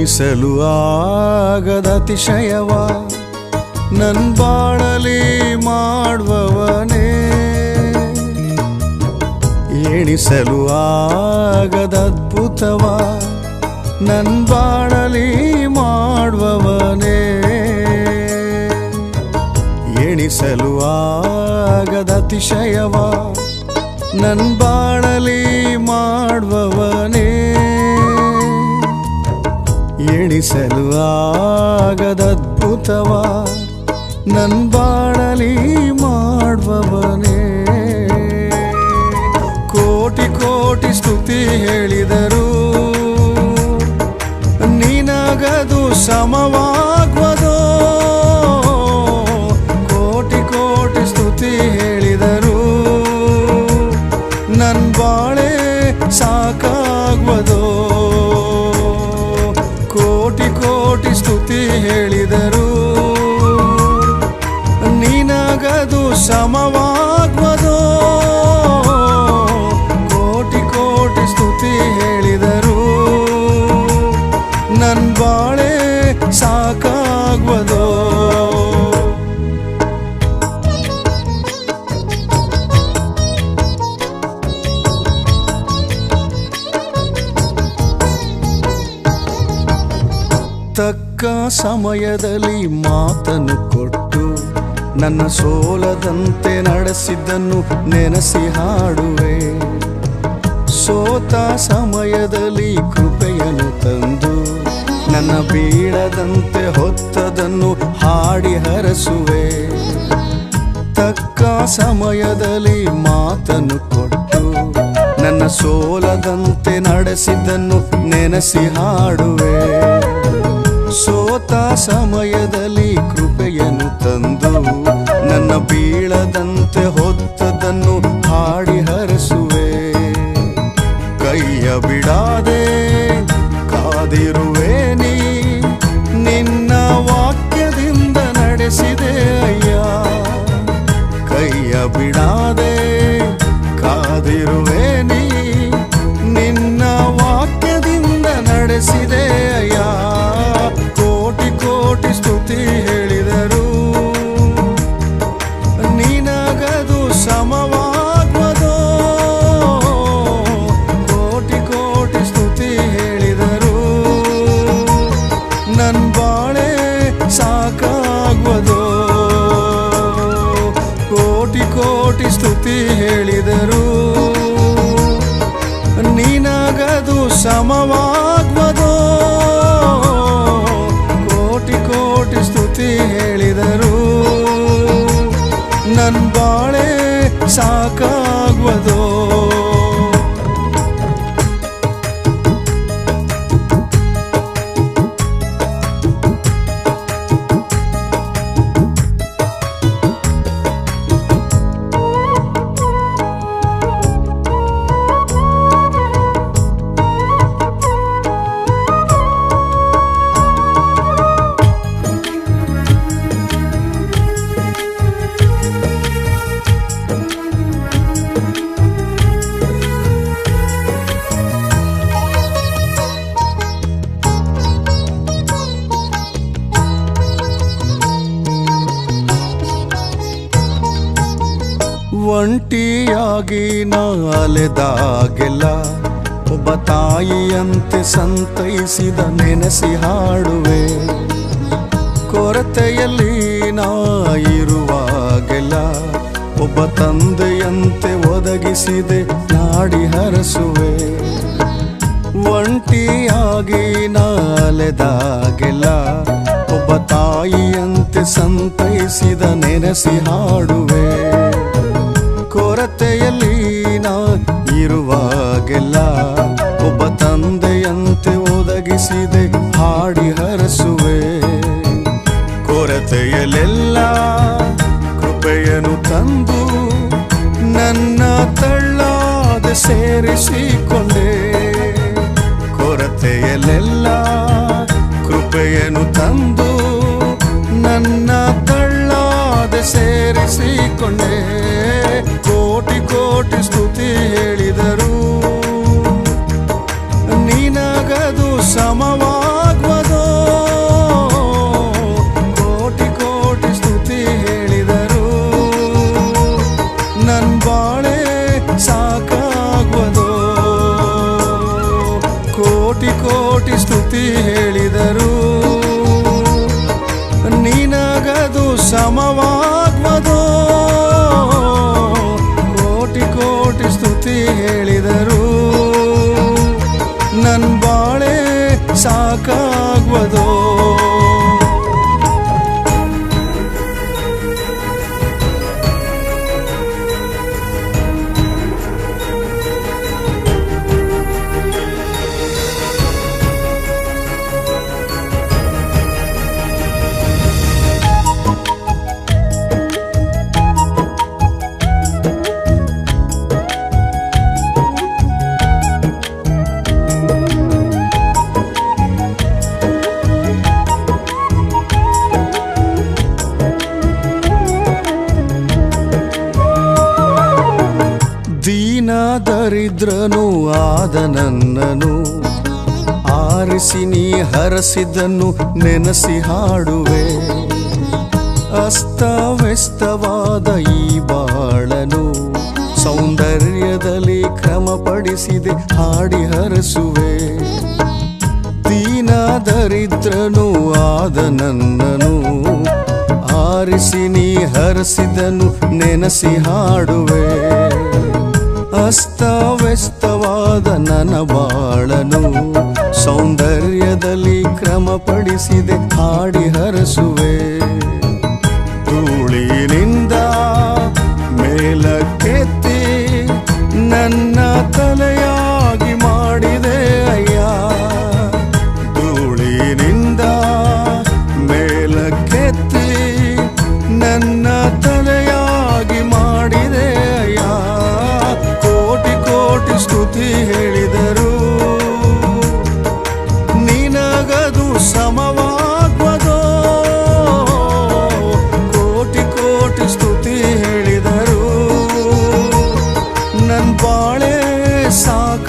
ಎಣಿಸಲು ಆಗದ ಅತಿಶಯವ ನನ್ ಬಾಳಲಿ ಮಾಡುವವನೇ, ಎಣಿಸಲು ಆಗದ ಅದ್ಭುತವ ನನ್ ಬಾಳಲಿ ಮಾಡುವವನೇ, ಎಣಿಸಲು ಆಗದ ಅತಿಶಯವ ನನ್ ಬಾಳಲಿ ಮಾಡುವವನೇ, ಎಣಿಸಲು ಆಗದ ಅದ್ಭುತವ ನನ್ ಬಾಳಲಿ ಮಾಡುವವನೇ. ಕೋಟಿ ಕೋಟಿ ಸ್ತುತಿ ಹೇಳಿದರು ನಿನಗದು ಸಮವಾಗ್ವದೋ, ಕೋಟಿ ಕೋಟಿ ಸ್ತುತಿ ಹೇಳಿದರು ನನ್ ಬಾಳೆ ಸಾಕಾಗ್ವದೋ, ಕೋಟಿ ಕೋಟಿ ಸ್ತುತಿ ಹೇಳಿದರು ನಿನಗದು ಸಮವಾಗ್ವದೋ, ಕೋಟಿ ಕೋಟಿ ಸ್ತುತಿ ಹೇಳಿದರು ನನ್ ಬಾಳೆ ಸಾಕಾಗ್ವದೋ. ತಕ್ಕ ಸಮಯದಲ್ಲಿ ಮಾತನ್ನು ಕೊಟ್ಟು ನನ್ನ ಸೋಲದಂತೆ ನಡೆಸಿದ್ದನ್ನು ನೆನೆಸಿ ಹಾಡುವೆ, ಸೋತ ಸಮಯದಲ್ಲಿ ಕೃಪೆಯನ್ನು ತಂದು ನನ್ನ ಬೀಳದಂತೆ ಹೊತ್ತದನ್ನು ಹಾಡಿ ಹರಸುವೆ, ತಕ್ಕ ಸಮಯದಲ್ಲಿ ಮಾತನ್ನು ಕೊಟ್ಟು ನನ್ನ ಸೋಲದಂತೆ ನಡೆಸಿದ್ದನ್ನು ನೆನೆಸಿ ಹಾಡುವೆ, ಸೋತ ಸಮಯದಲ್ಲಿ ಕೃಪೆಯನ್ನು ತಂದು ನನ್ನ ಬೀಳದಂತೆ ಹೊತ್ತದನ್ನು ಹಾಡಿ ಹರಸುವೆ, ಕೈಯ ಬಿಡಾದೆ ಕಾದಿರುವೆ ನೀ ನಿನ್ನ ವಾಕ್ಯದಿಂದ ನಡೆಸಿದೆ ಅಯ್ಯ, ಕೈಯ ಬಿಡಾದೆ ಕಾದಿರುವೆ ನೀ ನಿನ್ನ ವಾಕ್ಯದಿಂದ ನಡೆಸಿದೆ ಅಯ್ಯ, ಕೋಟಿ ಕೋಟಿ ಸ್ತುತಿ ಹೇಳಿದರು ನಿನಗದು ಸಮವಾಗ್ವದೋ, ಕೋಟಿ ಕೋಟಿ ಸ್ತುತಿ ಹೇಳಿದರು ನನ್ ಬಾಳೆ ಸಾಕಾಗ್ವದೋ, ಕೋಟಿ ಕೋಟಿ ಸ್ತುತಿ ಹೇಳಿದರು ನಿನಗದು ಸಮವಾಗ್ವದೋ, ಕೋಟಿ ಕೋಟಿ ಸ್ತುತಿ ಹೇಳಿದರು ನನ್ ಬಾಳೆ ಸಾಕಾಗ್ವದೋ. ಒಂಟಿಯಾಗಿ ನಾ ಅಲೆದಾಗೆಲ್ಲ ಒಬ್ಬ ತಾಯಿಯಂತೆ ಸಂತೈಸಿದ ನೆನೆಸಿ ಹಾಡುವೆ, ಕೊರತೆಯಲ್ಲಿ ನಾ ಇರುವಾಗೆಲ್ಲ ಒಬ್ಬ ತಂದೆಯಂತೆ ಒದಗಿಸಿದೆ ನಾಡಿ ಹರಸುವೆ, ಒಂಟಿಯಾಗಿ ನಾ ಅಲೆದಾಗೆಲ್ಲ ಒಬ್ಬ ತಾಯಿಯಂತೆ ಸಂತೈಸಿದ ನೆನೆಸಿ ಹಾಡುವೆ, ಕೊರತೆಯಲ್ಲಿ ನಾ ಇರುವಾಗೆಲ್ಲ ಒಬ್ಬ ತಂದೆಯಂತೆ ಒದಗಿಸಿದೆ ಹಾಡಿ ಹರಸುವೆ, ಕೊರತೆಯಲ್ಲೆಲ್ಲ ಕೃಪೆಯನ್ನು ತಂದು ನನ್ನ ತಳ್ಳಾದೆ ಸೇರಿಸಿಕೊಂಡೆ, ಕೊರತೆಯಲ್ಲೆಲ್ಲ ಕೃಪೆಯನ್ನು ತಂದು ನನ್ನ ತಳ್ಳಾದೆ ಸೇರಿಸಿಕೊಂಡೆ, ಕೋಟಿ ಕೋಟಿ ಸ್ತುತಿ ಹೇಳಿದರು ನಿನಗದು ಸಮವಾಗ್ವ ಸ್ತುತಿ ಹೇಳಿದರು ನಿನಗದು ಸಮವಾಗ್ವದೋ ಕೋಟಿ ಕೋಟಿ ಸ್ತುತಿ ಹೇಳಿದರು ನನ್ ಬಾಳೆ ಸಾಕಾಗ್ವದೋ ದರಿದ್ರನು ಆದ ನನ್ನನು ಆರಿಸಿ ನೀ ಹರಸಿದನ್ನು ನೆನಸಿ ಹಾಡುವೆ ಅಸ್ತವ್ಯಸ್ತವಾದ ಈ ಬಾಳನು ಸೌಂದರ್ಯದಲ್ಲಿ ಕ್ರಮಪಡಿಸಿದೆ ಹಾಡಿ ಹರಸುವೆ ದೀನ ದರಿದ್ರನು ಆದ ನನ್ನನು ಆರಿಸಿ ನೀ ಹರಸಿದನು ನೆನಸಿ ಹಾಡುವೆ ಅಸ್ತವ್ಯಸ್ತವಾದ ನನ್ನ ಬಾಳನು ಸೌಂದರ್ಯದಲ್ಲಿ ಕ್ರಮಪಡಿಸಿದೆ ಹಾಡಿ ಹರಸುವೆ ಧೂಳಿನಿಂದ ಮೇಲಕ್ಕೆತ್ತಿ ನನ್ನ ತಲೆಯಾಗಿ ಮಾಡಿದೆ ಅಯ್ಯ ಧೂಳಿನಿಂದ ಮೇಲಕ್ಕೆತ್ತಿ ನನ್ನ ತಲೆಯಾಗಿ ಮಾಡಿದೆ ಅಯ್ಯ ಕೋಟಿ ಕೋಟಿ ಸ್ತುತಿ ಹೇಳಿದರು ನಿನಗದು ಸಮವಾಗ್ವದೋ ಕೋಟಿ ಕೋಟಿ ಸ್ತುತಿ ಹೇಳಿದರು ನನ್ ಬಾಳೆ ಸಾಕ